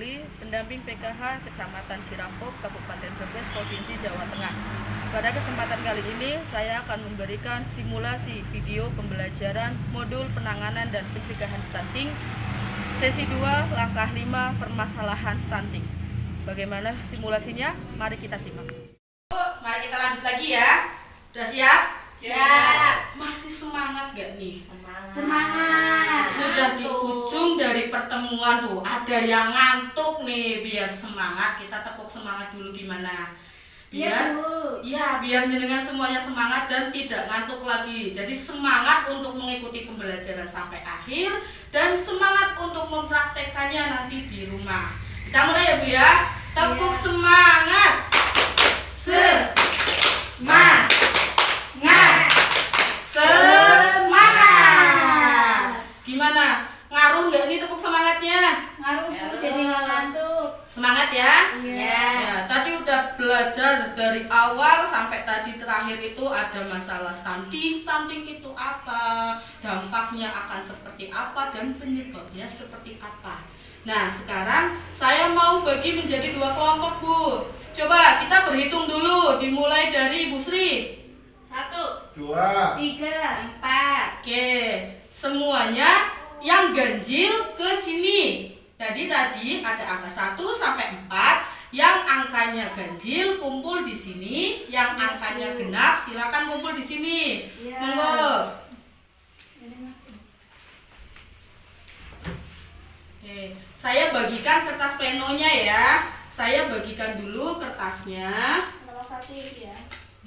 Putri, pendamping PKH Kecamatan Sirampok, Kabupaten Brebes, Provinsi Jawa Tengah. Pada kesempatan kali ini, saya akan memberikan simulasi video pembelajaran modul penanganan dan pencegahan stunting, sesi 2, langkah 5, permasalahan stunting. Bagaimana simulasinya? Mari kita simak. Mari kita lanjut lagi ya. Udah siap? Siap. Masih semangat gak nih? Semangat. Sudah di ujung dari pertemuan tuh, ada yang ngantuk nih. Biar semangat, kita tepuk semangat dulu gimana? Biar biar jenengan semuanya semangat dan tidak ngantuk lagi. Jadi semangat untuk mengikuti pembelajaran sampai akhir dan semangat untuk mempraktekannya nanti di rumah. Kita mulai ya Bu ya. Tepuk semangat. Semangat. Semangat. Gimana? Ngaruh nggak nih tepuk semangatnya? Ngaruh jadi nggak ngantuk. Semangat ya? Iya. Ya, tadi udah belajar dari awal sampai tadi terakhir itu ada masalah stunting. Stunting itu apa? Dampaknya akan seperti apa dan penyebabnya seperti apa? Nah, sekarang saya mau bagi menjadi 2 kelompok, Bu. Coba kita berhitung dulu, dimulai dari Bu Sri. 1, 2, 3, 4. Oke, semuanya yang ganjil ke sini. Tadi ada angka 1 sampai 4. Yang angkanya ganjil kumpul di sini, yang angkanya genap silakan kumpul di sini. Iya. Monggo. Oke, saya bagikan kertas plenonya ya. Saya bagikan dulu kertasnya. Nomor 1 ya.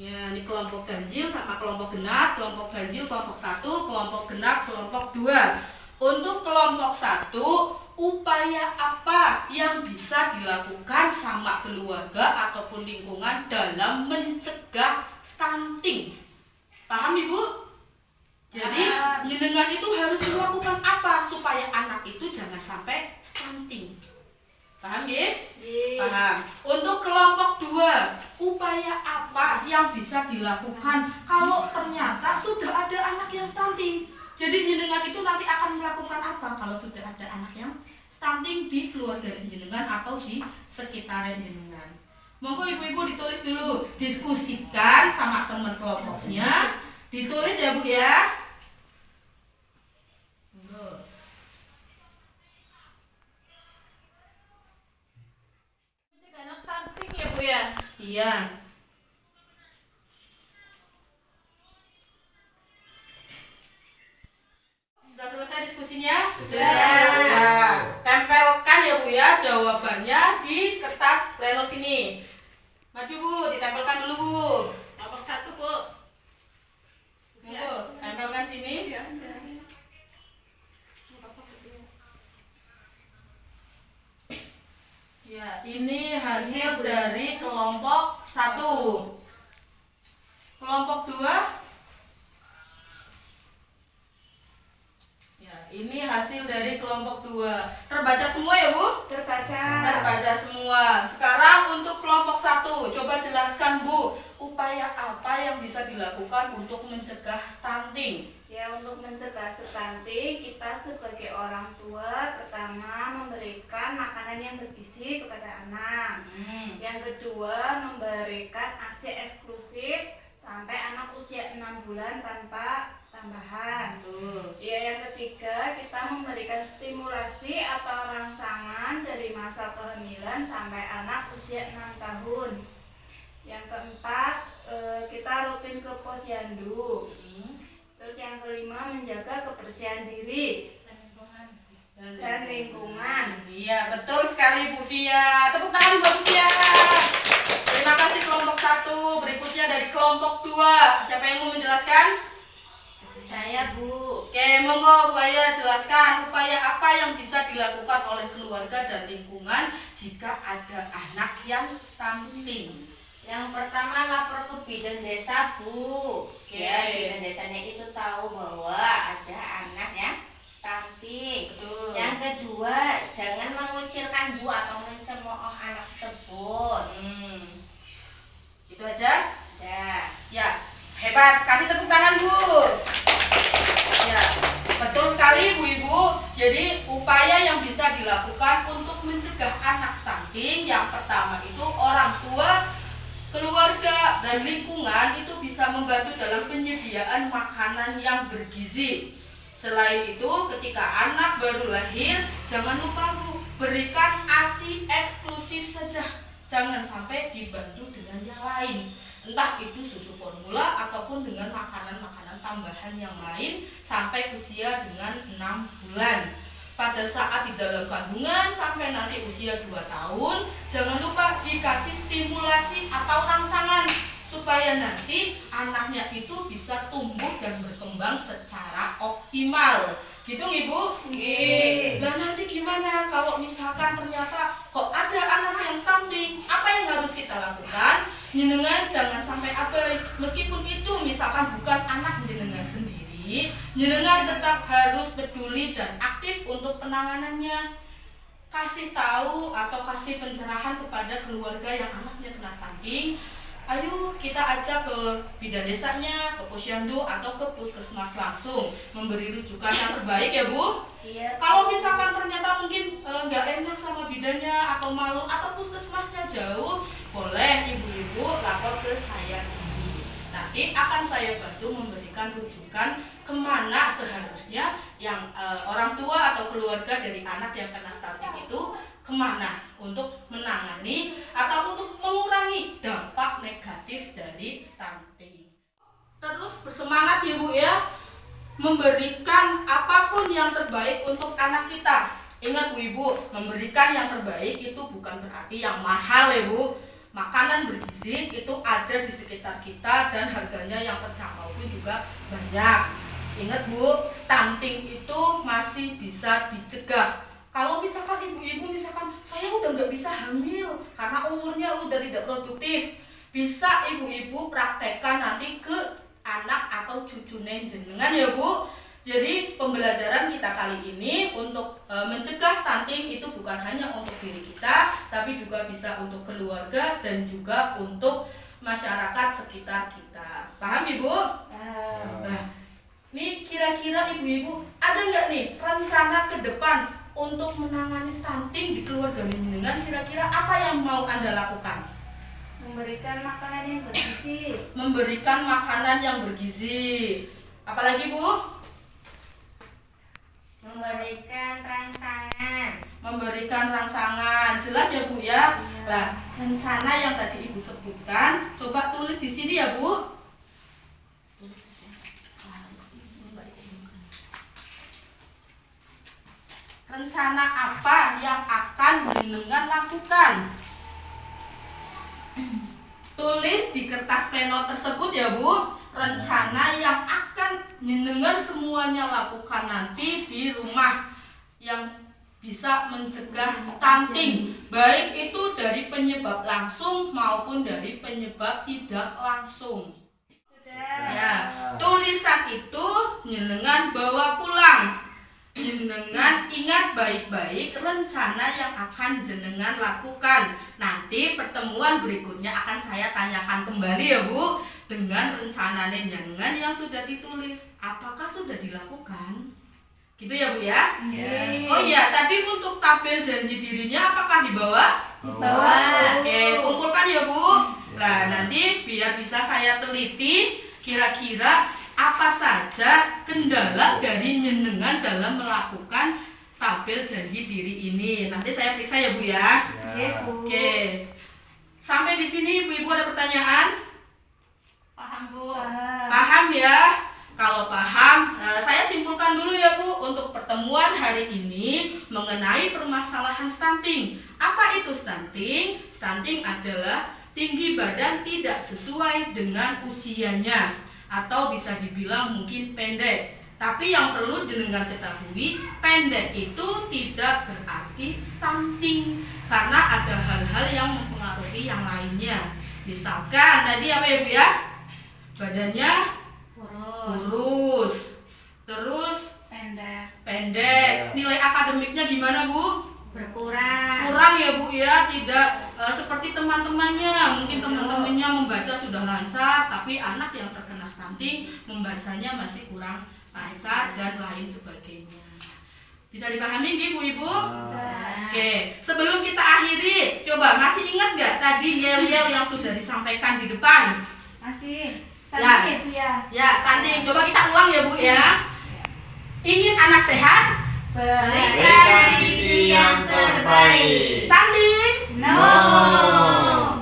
Ya, ini kelompok ganjil sama kelompok genap, kelompok ganjil kelompok 1, kelompok genap kelompok 2. Untuk kelompok 1, upaya apa yang bisa dilakukan sama keluarga ataupun lingkungan dalam mencegah stunting? Paham Ibu? Jadi, jenengan itu harus melakukan apa supaya anak itu jangan sampai stunting? Paham ya? Paham. Untuk kelompok 2, upaya apa yang bisa dilakukan kalau ternyata sudah ada anak yang stunting? Jadi jenengan itu nanti akan melakukan apa kalau sudah ada anak yang stunting di keluarga jenengan atau di sekitar jenengan? Monggo ibu-ibu ditulis dulu, diskusikan sama teman kelompoknya. Ditulis ya Bu ya. Monggo. Pencegahan stunting ya Bu ya. Iya. Sudah selesai diskusinya? Sudah. Ya, tempelkan ya Bu ya jawabannya di kertas pleno sini. Maju Bu, ditempelkan dulu Bu. Kelompok 1 Bu. Monggo, tempelkan sini. Ya, ini hasil dari kelompok 1. Kelompok 2. Ya, ini hasil dari kelompok 2. Terbaca semua ya Bu? Terbaca. Terbaca semua. Sekarang untuk kelompok 1, coba jelaskan Bu, upaya apa yang bisa dilakukan untuk mencegah stunting? Ya, untuk mencegah stunting, kita sebagai orang tua pertama memberikan makanan yang bergizi kepada anak. Yang kedua, memberikan ASI eksklusif sampai anak usia 6 bulan tanpa tambahan. Betul. Ya, yang ketiga, kita memberikan stimulasi atau rangsangan dari masa kehamilan sampai anak usia 6 tahun. Yang keempat, kita rutin ke posyandu. Terus yang kelima, menjaga kebersihan diri dan lingkungan. Iya, betul sekali Bu Fia. Tepuk tangan buat Bu Fia. Terima kasih kelompok 1. Berikutnya dari kelompok 2. Siapa yang mau menjelaskan? Saya Bu. Oke, monggo Bu Aya jelaskan upaya apa yang bisa dilakukan oleh keluarga dan lingkungan jika ada anak yang stunting. Yang pertama lapor ke bidan desa Bu. Oke. Ya, bidan desanya itu tahu bahwa ada anak yang stunting. Betul. Yang kedua, jangan mengucilkan Bu atau mencemooh anak tersebut. Itu aja? Ya. Ya, hebat. Kasih tepuk tangan Bu. Ya, betul sekali Bu Ibu. Jadi upaya yang bisa dilakukan untuk mencegah anak dan lingkungan itu bisa membantu dalam penyediaan makanan yang bergizi. Selain itu, ketika anak baru lahir, jangan lupa Bu, berikan ASI eksklusif saja. Jangan sampai dibantu dengan yang lain. Entah itu susu formula ataupun dengan makanan-makanan tambahan yang lain sampai usia dengan 6 bulan. Pada saat di dalam kandungan sampai nanti usia 2 tahun, jangan lupa dikasih stimulasi atau rangsangan supaya nanti anaknya itu bisa tumbuh dan berkembang secara optimal. Gitu Ibu? Nggih. Dan nanti gimana kalau misalkan ternyata kok ada anak yang stunting? Apa yang harus kita lakukan? Jenengan jangan sampai abai. Meskipun itu misalkan bukan anak jenengan sendiri, jenengan tetap harus peduli dan aktif untuk penanganannya. Kasih tahu atau kasih pencerahan kepada keluarga yang anaknya kena stunting. Ayo kita ajak ke bidan desanya, ke posyandu atau ke puskesmas langsung memberi rujukan yang terbaik ya Bu. Iya. Kalau misalkan ternyata mungkin nggak enak sama bidannya atau malu atau puskesmasnya jauh, boleh ibu-ibu lapor ke saya ini. Nanti akan saya bantu memberikan rujukan kemana seharusnya yang orang tua atau keluarga dari anak yang kena stunting itu kemana untuk menangani atau untuk mengurangi dampak negatif dari stunting. Terus bersemangat ya Bu ya, memberikan apapun yang terbaik untuk anak kita. Ingat Bu Ibu, memberikan yang terbaik itu bukan berarti yang mahal ya Bu. Makanan bergizi itu ada di sekitar kita dan harganya yang terjangkau pun juga banyak. Ingat Bu, stunting itu masih bisa dicegah. Kalau misalkan ibu-ibu misalkan saya udah nggak bisa hamil karena umurnya udah tidak produktif, bisa ibu-ibu praktekkan nanti ke anak atau cucu jenengan ya Bu. Jadi pembelajaran kita kali ini untuk mencegah stunting itu bukan hanya untuk diri kita, tapi juga bisa untuk keluarga dan juga untuk masyarakat sekitar kita. Paham Ibu? Nah, nih kira-kira ibu-ibu ada nggak nih rencana ke depan untuk menangani stunting di keluarga jenengan? Kira-kira apa yang mau Anda lakukan? Memberikan makanan yang bergizi. Memberikan makanan yang bergizi. Apalagi Bu? Memberikan rangsangan. Memberikan rangsangan. Jelas ya Bu ya? Lah, rencana yang tadi Ibu sebutkan, coba tulis di sini ya Bu. Tulis saja. Rencana apa yang akan jenengan lakukan? Tulis di kertas pleno tersebut ya Bu, rencana yang akan jenengan semuanya lakukan nanti di rumah yang bisa mencegah stunting, baik itu dari penyebab langsung maupun dari penyebab tidak langsung. Ya, tulisan itu jenengan bawa pulang. Jenengan ingat baik-baik rencana yang akan jenengan lakukan. Nanti pertemuan berikutnya akan saya tanyakan kembali ya Bu, dengan rencana jenengan yang sudah ditulis, apakah sudah dilakukan? Gitu ya Bu ya? Oh iya, tadi untuk tabel janji dirinya apakah dibawa? Dibawa. Oke, kumpulkan ya Bu. Nah, nanti biar bisa saya teliti kira-kira apa saja kendala dari jenengan dalam melakukan tabel janji diri ini. Nanti saya periksa ya Bu ya. Oke. Sampai di sini Ibu-ibu ada pertanyaan? Paham Bu? Paham ya? Kalau paham, saya simpulkan dulu ya Bu untuk pertemuan hari ini mengenai permasalahan stunting. Apa itu stunting? Stunting adalah tinggi badan tidak sesuai dengan usianya, atau bisa dibilang mungkin pendek. Tapi yang perlu jenengan ketahui, pendek itu tidak berarti stunting, karena ada hal-hal yang mempengaruhi yang lainnya. Misalkan tadi apa ya Bu ya? Badannya kurus, terus pendek. Nilai akademiknya gimana Bu? Kurang ya Bu ya, tidak seperti teman-temannya. Mungkin teman-temannya membaca sudah lancar, tapi anak yang terkena stunting membacanya masih kurang lancar dan lain sebagainya. Bisa dipahami Ibu-ibu? Oke, sebelum kita akhiri, coba masih ingat nggak tadi yel-yel yang sudah disampaikan di depan? Masih. Stunting itu ya. Ya, stunting. Coba kita ulang ya Bu ya. Ingin anak sehat? Berikan gizi yang terbaik. Stunting? No.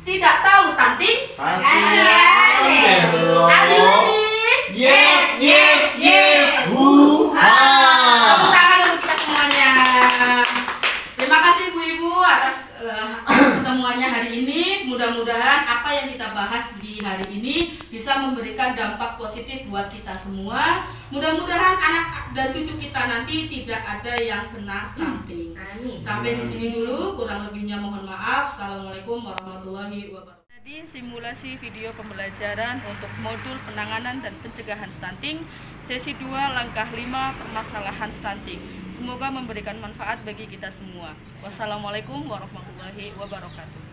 Tidak tahu stunting? Kasih. Adik-adik? Yes, yes, yes. Tepuk Hurrah. tangan untuk kita semuanya. Terima kasih Ibu-ibu atas pertemuannya hari ini. Mudah-mudahan apa yang kita bahas di hari ini bisa memberikan dampak positif buat kita semua. Mudah-mudahan anak dan cucu kita nanti tidak ada yang kena stunting. Amin. Sampai di sini dulu, kurang lebihnya mohon maaf. Assalamualaikum warahmatullahi wabarakatuh. Jadi simulasi video pembelajaran untuk modul penanganan dan pencegahan stunting sesi 2 langkah 5 permasalahan stunting. Semoga memberikan manfaat bagi kita semua. Wassalamualaikum warahmatullahi wabarakatuh.